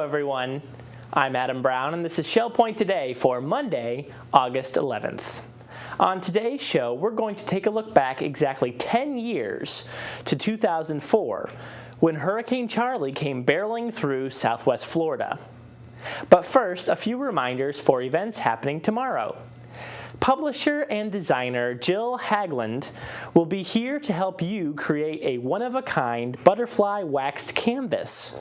everyone. I'm Adam Brown, and this is Shell Point Today for Monday, August 11th. On today's show, we're going to take a look back exactly 10 years to 2004, when Hurricane Charley came barreling through southwest Florida. But first, a few reminders for events happening tomorrow. Publisher and designer Jill Hagland will be here to help you create a one-of-a-kind butterfly waxed canvas.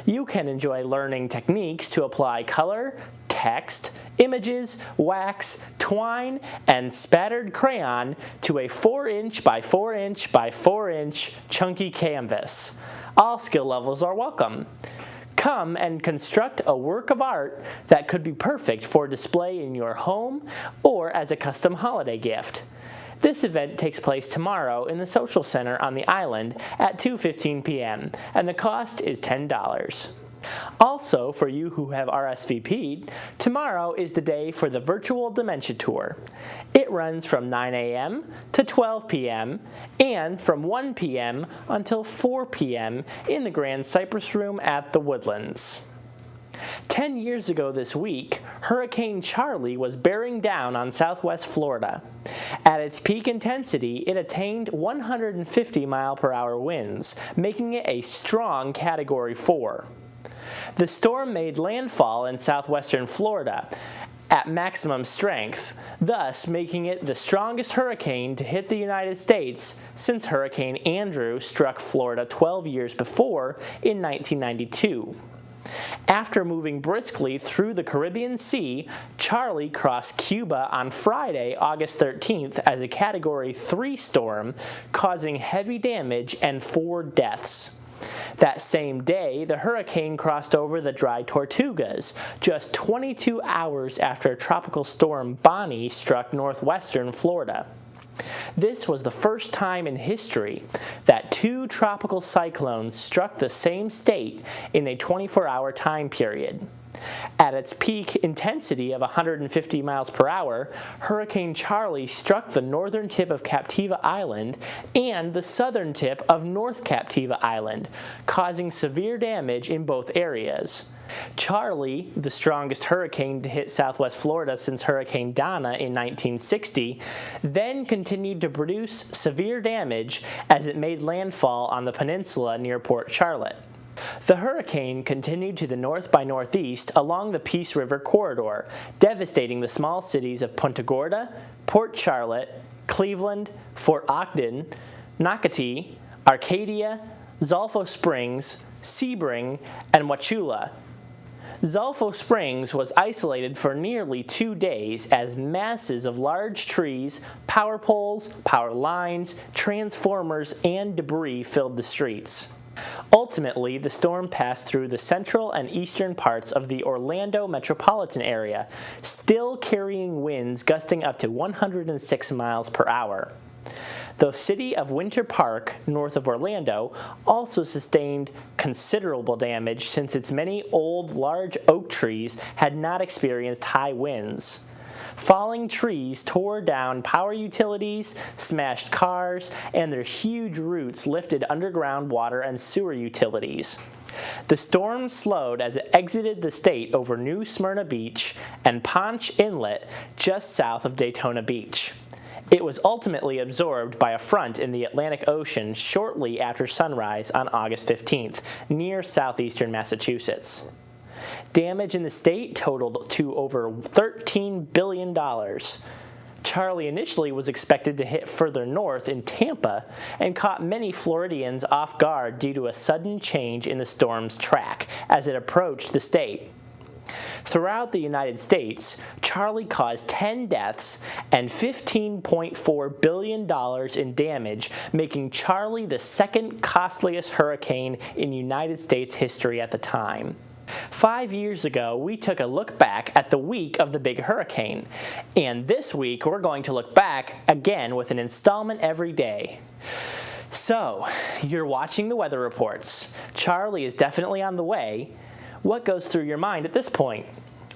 You can enjoy learning techniques to apply color, text, images, wax, twine, and spattered crayon to a 4-inch by 4-inch by 4-inch chunky canvas. All skill levels are welcome. Come and construct a work of art that could be perfect for display in your home or as a custom holiday gift. This event takes place tomorrow in the Social Center on the island at 2:15 p.m. and the cost is $10. Also, for you who have RSVP'd, tomorrow is the day for the Virtual Dementia Tour. It runs from 9 a.m. to 12 p.m. and from 1 p.m. until 4 p.m. in the Grand Cypress Room at the Woodlands. 10 years ago this week, Hurricane Charley was bearing down on southwest Florida. At its peak intensity, it attained 150 mile-per-hour winds, making it a strong Category 4. The storm made landfall in southwestern Florida at maximum strength, thus making it the strongest hurricane to hit the United States since Hurricane Andrew struck Florida 12 years before in 1992. After moving briskly through the Caribbean Sea, Charley crossed Cuba on Friday, August 13th as a Category 3 storm, causing heavy damage and 4 deaths. That same day, the hurricane crossed over the Dry Tortugas, just 22 hours after Tropical Storm Bonnie struck northwestern Florida. This was the first time in history that 2 tropical cyclones struck the same state in a 24-hour time period. At its peak intensity of 150 miles per hour, Hurricane Charley struck the northern tip of Captiva Island and the southern tip of North Captiva Island, causing severe damage in both areas. Charley, the strongest hurricane to hit southwest Florida since Hurricane Donna in 1960, then continued to produce severe damage as it made landfall on the peninsula near Port Charlotte. The hurricane continued to the north by northeast along the Peace River corridor, devastating the small cities of Punta Gorda, Port Charlotte, Cleveland, Fort Ogden, Nocatee, Arcadia, Zolfo Springs, Sebring, and Wauchula. Zolfo Springs was isolated for nearly 2 days as masses of large trees, power poles, power lines, transformers, and debris filled the streets. Ultimately, the storm passed through the central and eastern parts of the Orlando metropolitan area, still carrying winds gusting up to 106 miles per hour. The city of Winter Park, north of Orlando, also sustained considerable damage since its many old, large oak trees had not experienced high winds. Falling trees tore down power utilities, smashed cars, and their huge roots lifted underground water and sewer utilities. The storm slowed as it exited the state over New Smyrna Beach and Ponche Inlet just south of Daytona Beach. It was ultimately absorbed by a front in the Atlantic Ocean shortly after sunrise on August 15th, near southeastern Massachusetts. Damage in the state totaled to over $13 billion. Charley initially was expected to hit further north in Tampa and caught many Floridians off guard due to a sudden change in the storm's track as it approached the state. Throughout the United States, Charley caused 10 deaths and $15.4 billion in damage, making Charley the second costliest hurricane in United States history at the time. 5 years ago, we took a look back at the week of the big hurricane, and this week we're going to look back again with an installment every day. So, you're watching the weather reports. Charley is definitely on the way. What goes through your mind at this point?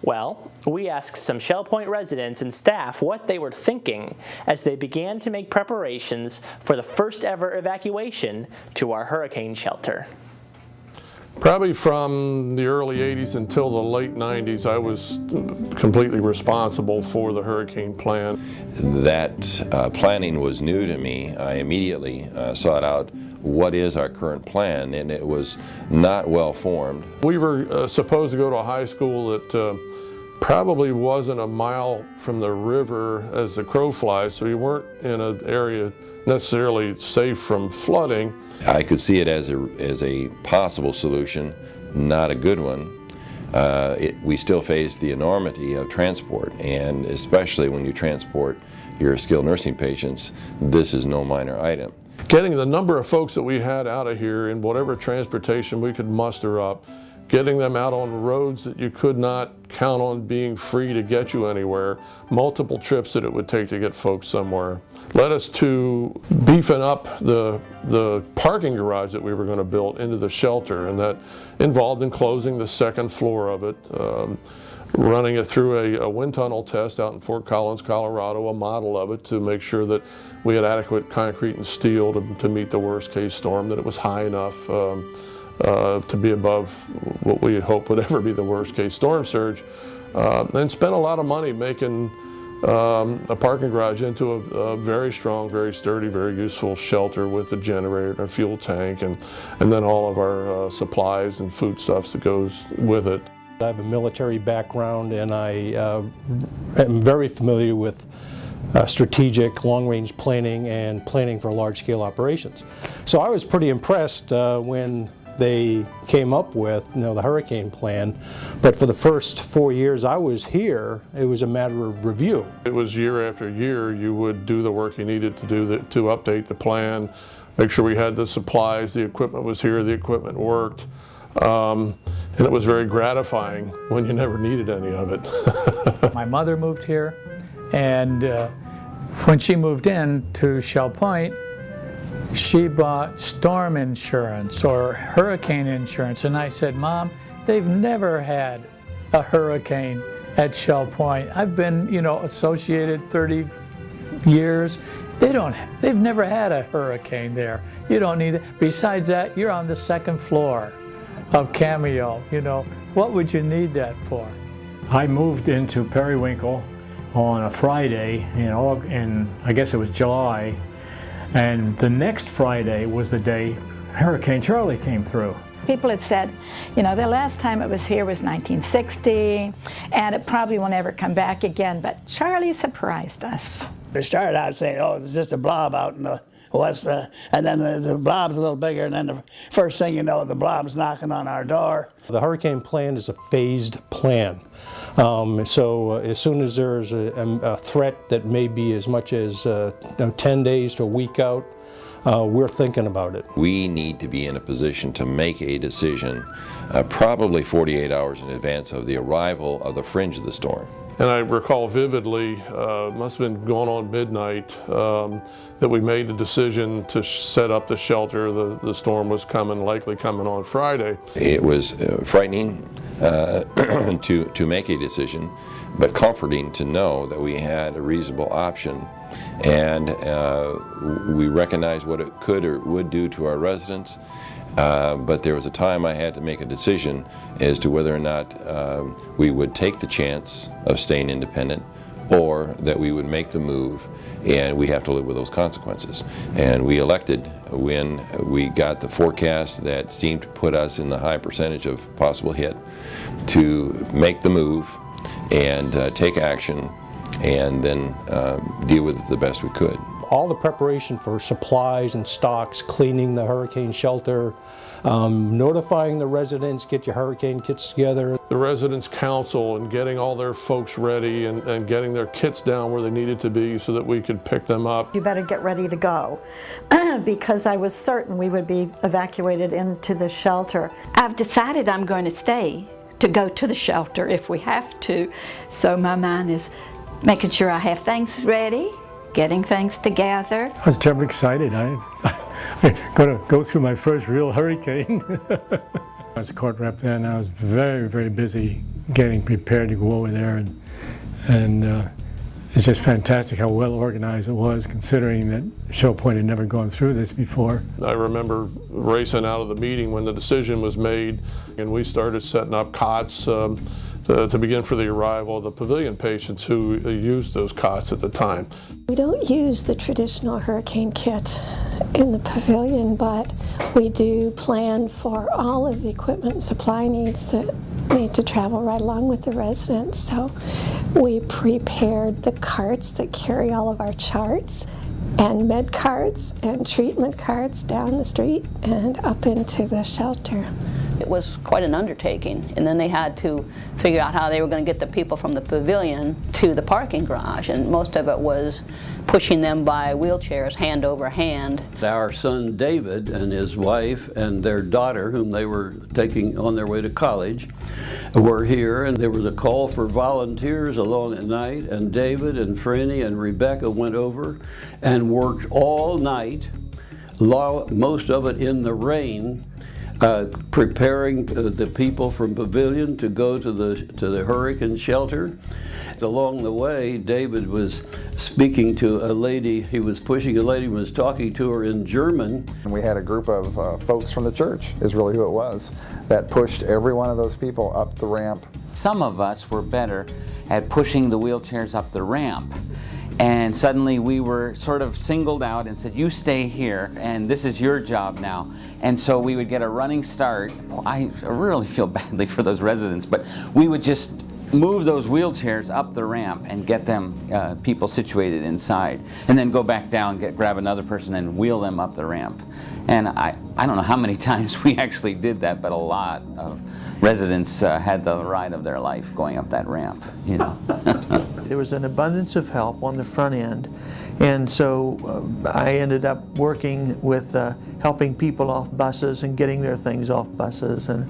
Well, we asked some Shell Point residents and staff what they were thinking as they began to make preparations for the first ever evacuation to our hurricane shelter. Probably from the early 80s until the late 90s, I was completely responsible for the hurricane plan. That planning was new to me. I immediately sought out what is our current plan, and it was not well formed. We were supposed to go to a high school that probably wasn't a mile from the river as the crow flies, so we weren't in an area necessarily safe from flooding. I could see it as a possible solution, not a good one. We still face the enormity of transport, and especially when you transport your skilled nursing patients, this is no minor item. Getting the number of folks that we had out of here in whatever transportation we could muster up, getting them out on roads that you could not count on being free to get you anywhere, multiple trips that it would take to get folks somewhere, led us to beefing up the parking garage that we were going to build into the shelter, and that involved enclosing the second floor of it, running it through a wind tunnel test out in Fort Collins, Colorado, a model of it to make sure that we had adequate concrete and steel to meet the worst case storm, that it was high enough to be above what we hope would ever be the worst case storm surge, and spent a lot of money making a parking garage into a very strong, very sturdy, very useful shelter with a generator and a fuel tank, and then all of our supplies and foodstuffs that goes with it. I have a military background, and I am very familiar with strategic long-range planning and planning for large-scale operations. So I was pretty impressed when they came up with, the hurricane plan. But for the first 4 years I was here, it was a matter of review. It was year after year you would do the work you needed to do to update the plan, make sure we had the supplies, the equipment was here, the equipment worked. And it was very gratifying when you never needed any of it. My mother moved here, and when she moved in to Shell Point, she bought storm insurance or hurricane insurance, and I said, Mom, they've never had a hurricane at Shell Point. I've been, associated 30 years. They've never had a hurricane there. You don't need it. Besides that, you're on the second floor of Cameo. What would you need that for? I moved into Periwinkle on a Friday in I guess it was July, and the next Friday was the day Hurricane Charley came through. People had said, the last time it was here was 1960, and it probably won't ever come back again, but Charley surprised us. They started out saying, oh, it's just a blob out in the west, and then the blob's a little bigger, and then the first thing you know, the blob's knocking on our door. The hurricane plan is a phased plan. So as soon as there's a threat that may be as much as 10 days to a week out, we're thinking about it. We need to be in a position to make a decision probably 48 hours in advance of the arrival of the fringe of the storm. And I recall vividly, must have been going on midnight, that we made the decision to set up the shelter. The storm was likely coming on Friday. It was frightening to make a decision, but comforting to know that we had a reasonable option, and we recognized what it could or would do to our residents. But there was a time I had to make a decision as to whether or not we would take the chance of staying independent, or that we would make the move, and we have to live with those consequences. And we elected, when we got the forecast that seemed to put us in the high percentage of possible hit, to make the move and take action, and then deal with it the best we could. All the preparation for supplies and stocks, cleaning the hurricane shelter, notifying the residents, get your hurricane kits together. The residents' council and getting all their folks ready and getting their kits down where they needed to be so that we could pick them up. You better get ready to go, because I was certain we would be evacuated into the shelter. I've decided I'm going to stay to go to the shelter if we have to, so my mind is making sure I have things ready, getting things together. I was terribly excited. I'm going to go through my first real hurricane. I was a court rep then. I was very, very busy getting prepared to go over there and it's just fantastic how well organized it was, considering that Shell Point had never gone through this before. I remember racing out of the meeting when the decision was made, and we started setting up cots to begin for the arrival of the pavilion patients who used those cots at the time. We don't use the traditional hurricane kit in the pavilion, but we do plan for all of the equipment and supply needs that need to travel right along with the residents. So we prepared the carts that carry all of our charts and med carts and treatment carts down the street and up into the shelter. It was quite an undertaking, and then they had to figure out how they were going to get the people from the pavilion to the parking garage, and most of it was pushing them by wheelchairs hand over hand. Our son David and his wife and their daughter, whom they were taking on their way to college, were here, and there was a call for volunteers along at night, and David and Franny and Rebecca went over and worked all night, most of it in the rain, preparing the people from pavilion to go to the hurricane shelter. Along the way, David was speaking to a lady. He was pushing a lady and was talking to her in German. And we had a group of folks from the church, is really who it was, that pushed every one of those people up the ramp. Some of us were better at pushing the wheelchairs up the ramp. And suddenly we were sort of singled out and said, you stay here, and this is your job now. And so we would get a running start. I really feel badly for those residents, but we would just move those wheelchairs up the ramp and get them, people situated inside, and then go back down, grab another person and wheel them up the ramp. And I don't know how many times we actually did that, but a lot of residents had the ride of their life going up that ramp, you know. There was an abundance of help on the front end, and so I ended up working with helping people off buses and getting their things off buses and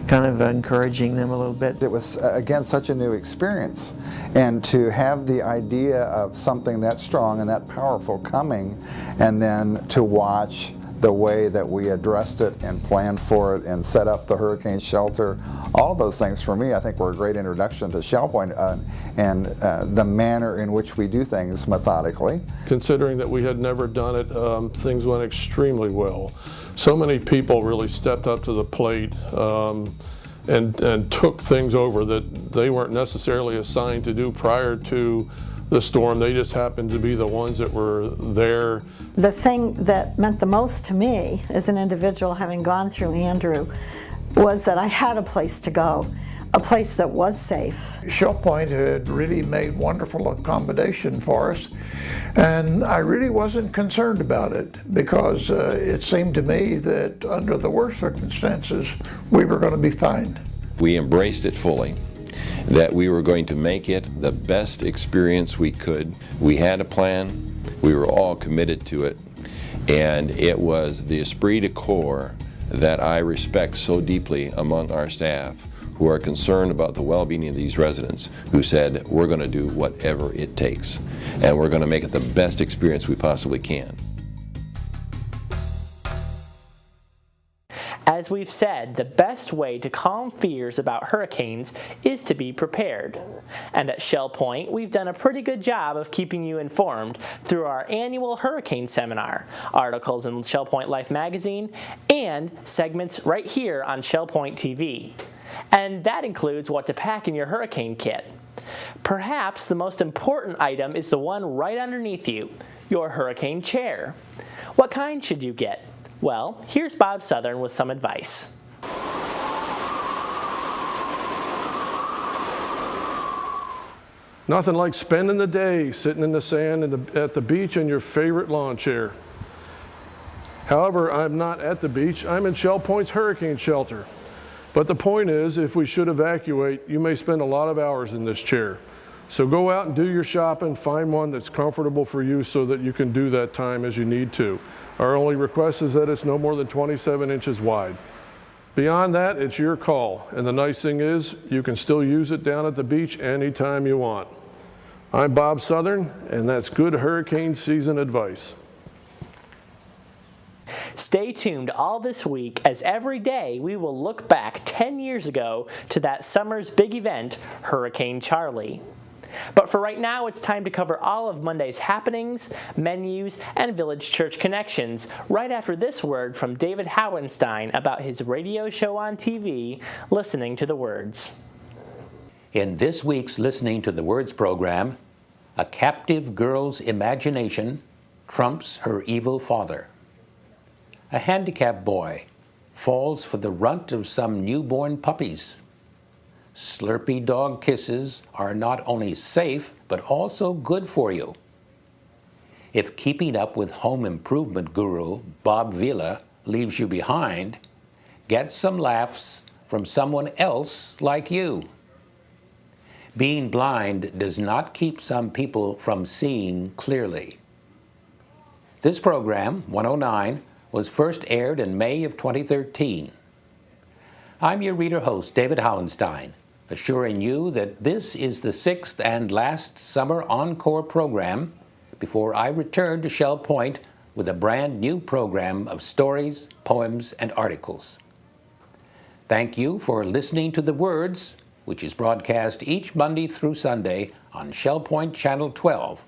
kind of encouraging them a little bit. It was, again, such a new experience, and to have the idea of something that strong and that powerful coming, and then to watch the way that we addressed it and planned for it and set up the hurricane shelter, all those things for me I think were a great introduction to Shell Point and the manner in which we do things methodically. Considering that we had never done it, things went extremely well. So many people really stepped up to the plate and took things over that they weren't necessarily assigned to do prior to the storm. They just happened to be the ones that were there. The thing that meant the most to me as an individual, having gone through Andrew, was that I had a place to go, a place that was safe. Shell Point had really made wonderful accommodation for us, and I really wasn't concerned about it because it seemed to me that under the worst circumstances we were going to be fine. We embraced it fully, that we were going to make it the best experience we could. We had a plan. We were all committed to it, and it was the esprit de corps that I respect so deeply among our staff, who are concerned about the well-being of these residents, who said, we're going to do whatever it takes, and we're going to make it the best experience we possibly can. As we've said, the best way to calm fears about hurricanes is to be prepared. And at Shell Point, we've done a pretty good job of keeping you informed through our annual hurricane seminar, articles in Shell Point Life magazine, and segments right here on Shell Point TV. And that includes what to pack in your hurricane kit. Perhaps the most important item is the one right underneath you, your hurricane chair. What kind should you get? Well, here's Bob Southern with some advice. Nothing like spending the day sitting in the sand at the beach in your favorite lawn chair. However, I'm not at the beach. I'm in Shell Point's hurricane shelter. But the point is, if we should evacuate, you may spend a lot of hours in this chair. So go out and do your shopping, find one that's comfortable for you so that you can do that time as you need to. Our only request is that it's no more than 27 inches wide. Beyond that, it's your call. And the nice thing is, you can still use it down at the beach anytime you want. I'm Bob Southern, and that's good hurricane season advice. Stay tuned all this week, as every day we will look back 10 years ago to that summer's big event, Hurricane Charley. But for right now, it's time to cover all of Monday's happenings, menus, and Village Church connections right after this word from David Howenstein about his radio show on TV, Listening to the Words. In this week's Listening to the Words program, a captive girl's imagination trumps her evil father. A handicapped boy falls for the runt of some newborn puppies. Slurpy dog kisses are not only safe, but also good for you. If keeping up with home improvement guru Bob Vila leaves you behind, get some laughs from someone else like you. Being blind does not keep some people from seeing clearly. This program, 109, was first aired in May of 2013. I'm your reader-host, David Howenstein, assuring you that this is the 6th and last summer encore program before I return to Shell Point with a brand new program of stories, poems, and articles. Thank you for listening to The Words, which is broadcast each Monday through Sunday on Shell Point Channel 12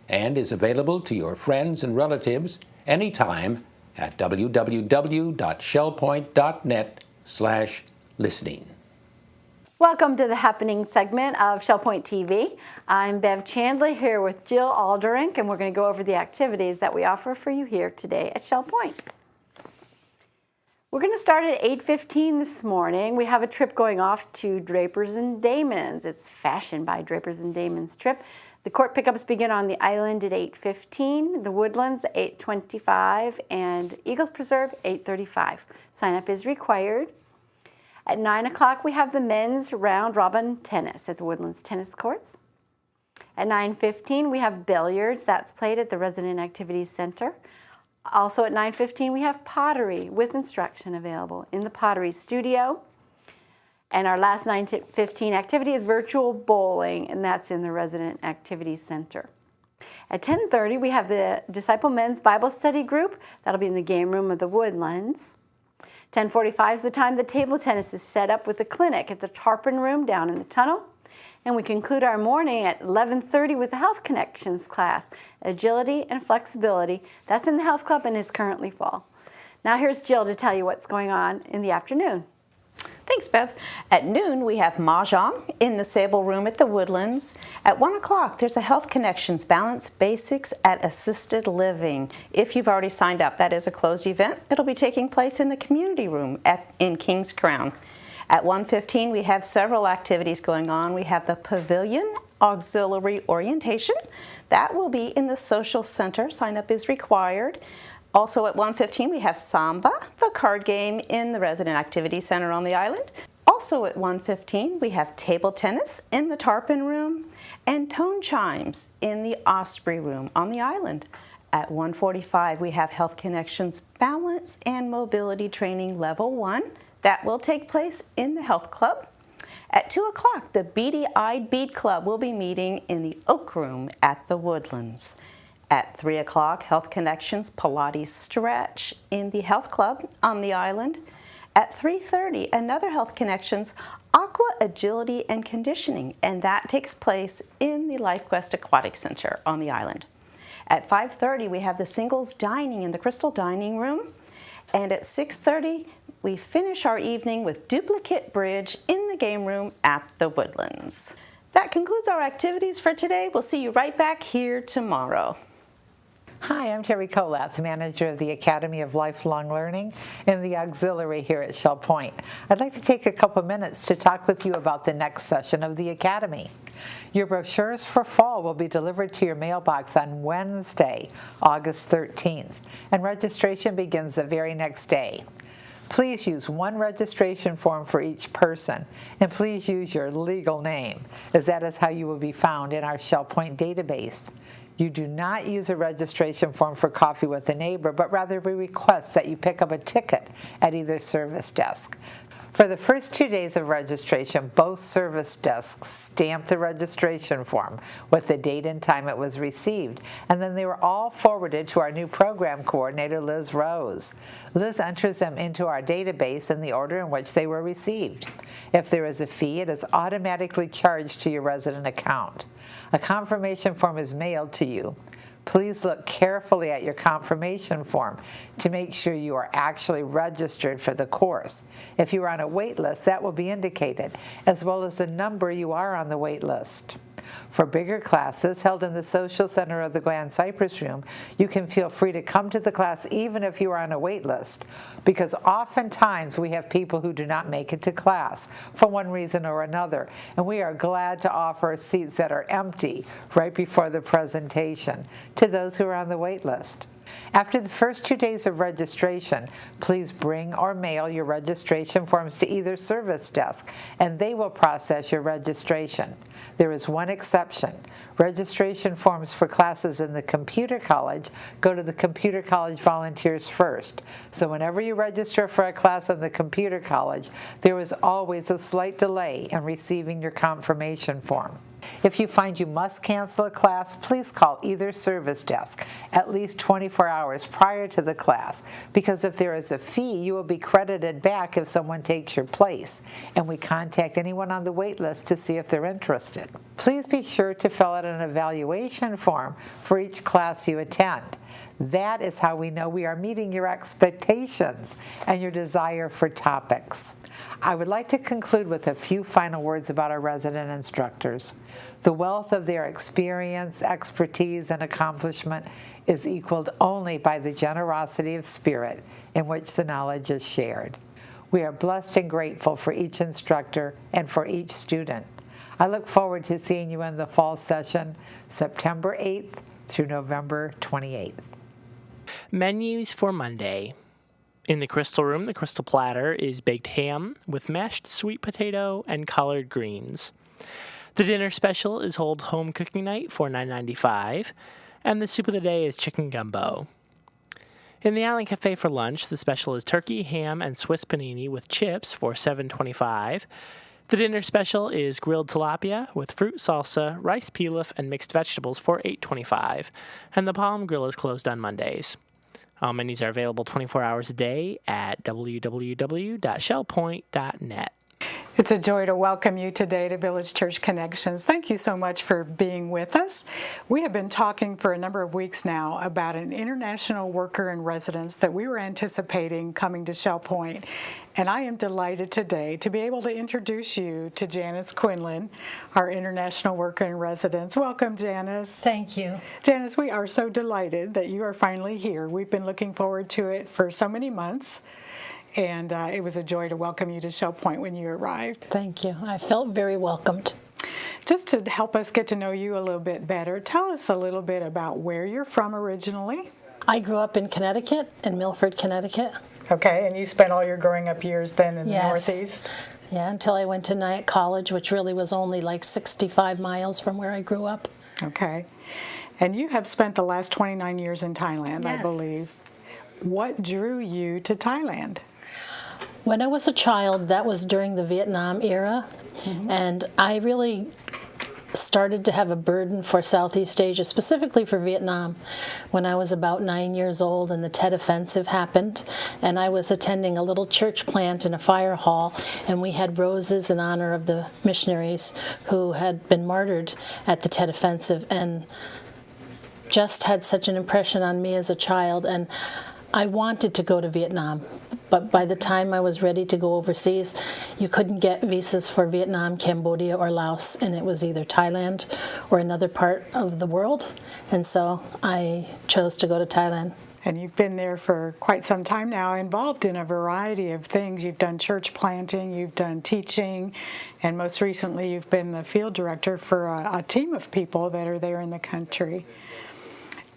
and is available to your friends and relatives anytime at www.shellpoint.net/listening. Welcome to the happening segment of Shell Point TV. I'm Bev Chandler here with Jill Alderink, and we're going to go over the activities that we offer for you here today at Shell Point. We're going to start at 8:15 this morning. We have a trip going off to Drapers and Damon's. It's Fashion by Drapers and Damon's trip. The court pickups begin on the island at 8:15, the Woodlands at 8:25, and Eagles Preserve 8:35. Sign up is required. At 9 o'clock, we have the men's round robin tennis at the Woodlands Tennis Courts. At 9:15, we have billiards. That's played at the Resident Activities Center. Also at 9:15, we have pottery with instruction available in the pottery studio. And our last 9:15 activity is virtual bowling, and that's in the Resident Activities Center. At 10:30, we have the Disciple Men's Bible Study Group. That'll be in the game room of the Woodlands. 10:45 is the time that table tennis is set up with the clinic at the Tarpon Room down in the tunnel. And we conclude our morning at 11:30 with the Health Connections class, Agility and Flexibility. That's in the Health Club and is currently full. Now here's Jill to tell you what's going on in the afternoon. Thanks, Bev. At noon, we have Mahjong in the Sable Room at the Woodlands. At 1 o'clock, there's a Health Connections Balance Basics at Assisted Living. If you've already signed up, that is a closed event. It'll be taking place in the Community Room in Kings Crown. At 1:15, we have several activities going on. We have the Pavilion Auxiliary Orientation. That will be in the Social Center. Sign up is required. Also at 1:15, we have Samba, the card game, in the Resident Activity Center on the island. Also at 1:15, we have table tennis in the Tarpon Room and tone chimes in the Osprey Room on the island. At 1:45, we have Health Connections Balance and Mobility Training Level 1. That will take place in the Health Club. At 2 o'clock, the Beady-Eyed Bead Club will be meeting in the Oak Room at the Woodlands. At 3 o'clock, Health Connections Pilates Stretch in the Health Club on the island. At 3:30, another Health Connections Aqua Agility and Conditioning, and that takes place in the LifeQuest Aquatic Center on the island. At 5:30, we have the Singles Dining in the Crystal Dining Room. And at 6:30, we finish our evening with Duplicate Bridge in the game room at the Woodlands. That concludes our activities for today. We'll see you right back here tomorrow. Hi, I'm Terry Colath, manager of the Academy of Lifelong Learning and the auxiliary here at Shell Point. I'd like to take a couple minutes to talk with you about the next session of the Academy. Your brochures for fall will be delivered to your mailbox on Wednesday, August 13th, and registration begins the very next day. Please use one registration form for each person, and please use your legal name, as that is how you will be found in our Shell Point database. You do not use a registration form for coffee with a neighbor, but rather we request that you pick up a ticket at either service desk. For the first 2 days of registration, both service desks stamped the registration form with the date and time it was received, and then they were all forwarded to our new program coordinator, Liz Rose. Liz enters them into our database in the order in which they were received. If there is a fee, it is automatically charged to your resident account. A confirmation form is mailed to you. Please look carefully at your confirmation form to make sure you are actually registered for the course. If you are on a wait list, that will be indicated, as well as the number you are on the wait list. For bigger classes held in the Social Center of the Grand Cypress Room, you can feel free to come to the class even if you are on a wait list, because oftentimes we have people who do not make it to class for one reason or another, and we are glad to offer seats that are empty right before the presentation to those who are on the wait list. After the first 2 days of registration, please bring or mail your registration forms to either service desk, and they will process your registration. There is one exception. Registration forms for classes in the computer college go to the computer college volunteers first. So whenever you register for a class in the computer college, there is always a slight delay in receiving your confirmation form. If you find you must cancel a class, please call either service desk at least 24 hours prior to the class, because if there is a fee, you will be credited back if someone takes your place, and we contact anyone on the wait list to see if they're interested. Please be sure to fill out an evaluation form for each class you attend. That is how we know we are meeting your expectations and your desire for topics. I would like to conclude with a few final words about our resident instructors. The wealth of their experience, expertise, and accomplishment is equaled only by the generosity of spirit in which the knowledge is shared. We are blessed and grateful for each instructor and for each student. I look forward to seeing you in the fall session, September 8th through November 28th. Menus for Monday. In the Crystal Room, the Crystal Platter is baked ham with mashed sweet potato and collard greens. The dinner special is Old Home Cooking Night for $9.95, and the soup of the day is chicken gumbo. In the Island Cafe for lunch, the special is turkey, ham, and Swiss panini with chips for $7.25. The dinner special is grilled tilapia with fruit salsa, rice pilaf, and mixed vegetables for $8.25, and the Palm Grill is closed on Mondays. All menus are available 24 hours a day at www.shellpoint.net. It's a joy to welcome you today to Village Church Connections. Thank you so much for being with us. We have been talking for a number of weeks now about an international worker in residence that we were anticipating coming to Shell Point. And I am delighted today to be able to introduce you to Janice Quinlan, our international worker in residence. Welcome, Janice. Thank you. Janice, we are so delighted that you are finally here. We've been looking forward to it for so many months. And it was a joy to welcome you to Shell Point when you arrived. Thank you. I felt very welcomed. Just to help us get to know you a little bit better, tell us a little bit about where you're from originally. I grew up in Connecticut, in Milford, Connecticut. Okay, and you spent all your growing up years then in the Northeast? Yeah, until I went to Nyack College, which really was only like 65 miles from where I grew up. Okay. And you have spent the last 29 years in Thailand, Yes. I believe. What drew you to Thailand? When I was a child, that was during the Vietnam era, and I really started to have a burden for Southeast Asia, specifically for Vietnam, when I was about 9 years old and the Tet Offensive happened, and I was attending a little church plant in a fire hall, and we had roses in honor of the missionaries who had been martyred at the Tet Offensive, and just had such an impression on me as a child, and I wanted to go to Vietnam, but by the time I was ready to go overseas, you couldn't get visas for Vietnam, Cambodia, or Laos, and it was either Thailand or another part of the world, and so I chose to go to Thailand. And you've been there for quite some time now, involved in a variety of things. You've done church planting, you've done teaching, and most recently you've been the field director for a team of people that are there in the country.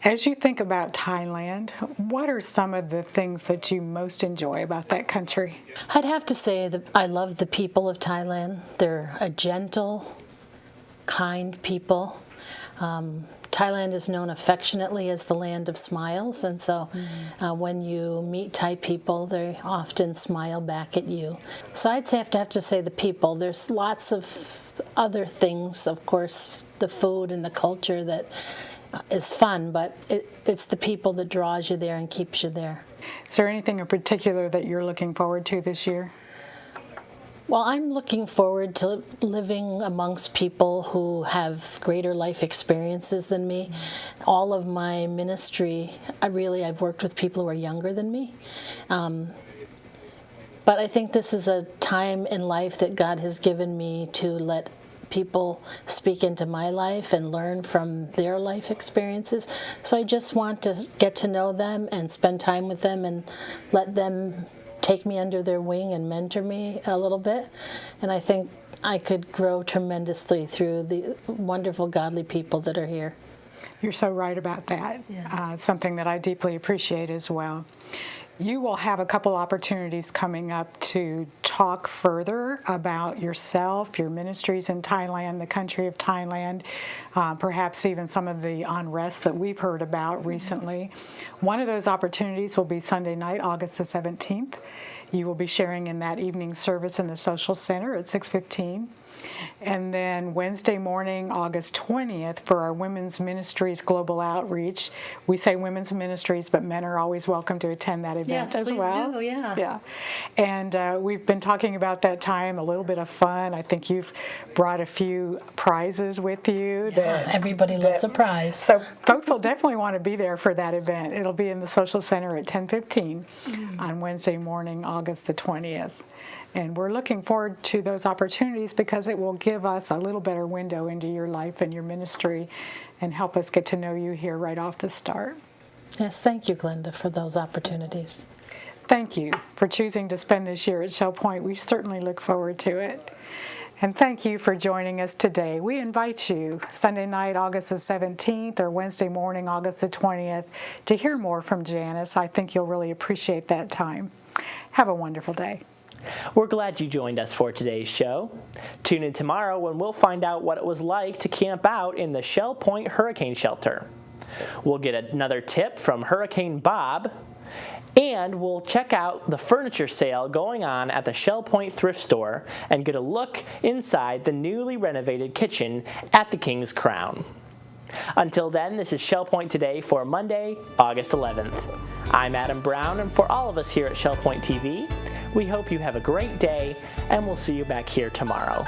As you think about Thailand, what are some of the things that you most enjoy about that country? I'd have to say that I love the people of Thailand. They're a gentle, kind people. Thailand is known affectionately as the land of smiles, and so when you meet Thai people, they often smile back at you. So I'd have to say the people. There's lots of other things, of course, the food and the culture that is fun, but it's the people that draws you there and keeps you there. Is there anything in particular that you're looking forward to this year? Well, I'm looking forward to living amongst people who have greater life experiences than me. All of my ministry, I've worked with people who are younger than me. But I think this is a time in life that God has given me to let people speak into my life and learn from their life experiences. So I just want to get to know them and spend time with them and let them take me under their wing and mentor me a little bit. And I think I could grow tremendously through the wonderful, godly people that are here. You're so right about that. Yeah. Something that I deeply appreciate as well. You will have a couple opportunities coming up to talk further about yourself, your ministries in Thailand, the country of Thailand, perhaps even some of the unrest that we've heard about recently. One of those opportunities will be Sunday night, August the 17th. You will be sharing in that evening service in the Social Center at 6:15. And then Wednesday morning, August 20th, for our Women's Ministries Global Outreach. We say Women's Ministries, but men are always welcome to attend that event as well. Do, yeah. Yeah. And we've been talking about that time, a little bit of fun. I think you've brought a few prizes with you. Yeah, everybody loves a prize. So folks will definitely want to be there for that event. It'll be in the Social Center at 10:15 on Wednesday morning, August the 20th. And we're looking forward to those opportunities because it will give us a little better window into your life and your ministry and help us get to know you here right off the start. Yes, thank you, Glenda, for those opportunities. Thank you for choosing to spend this year at Shell Point. We certainly look forward to it. And thank you for joining us today. We invite you Sunday night, August the 17th, or Wednesday morning, August the 20th, to hear more from Janice. I think you'll really appreciate that time. Have a wonderful day. We're glad you joined us for today's show. Tune in tomorrow when we'll find out what it was like to camp out in the Shell Point Hurricane Shelter. We'll get another tip from Hurricane Bob, and we'll check out the furniture sale going on at the Shell Point Thrift Store and get a look inside the newly renovated kitchen at the King's Crown. Until then, this is Shell Point Today for Monday, August 11th. I'm Adam Brown, and for all of us here at Shell Point TV, we hope you have a great day, and we'll see you back here tomorrow.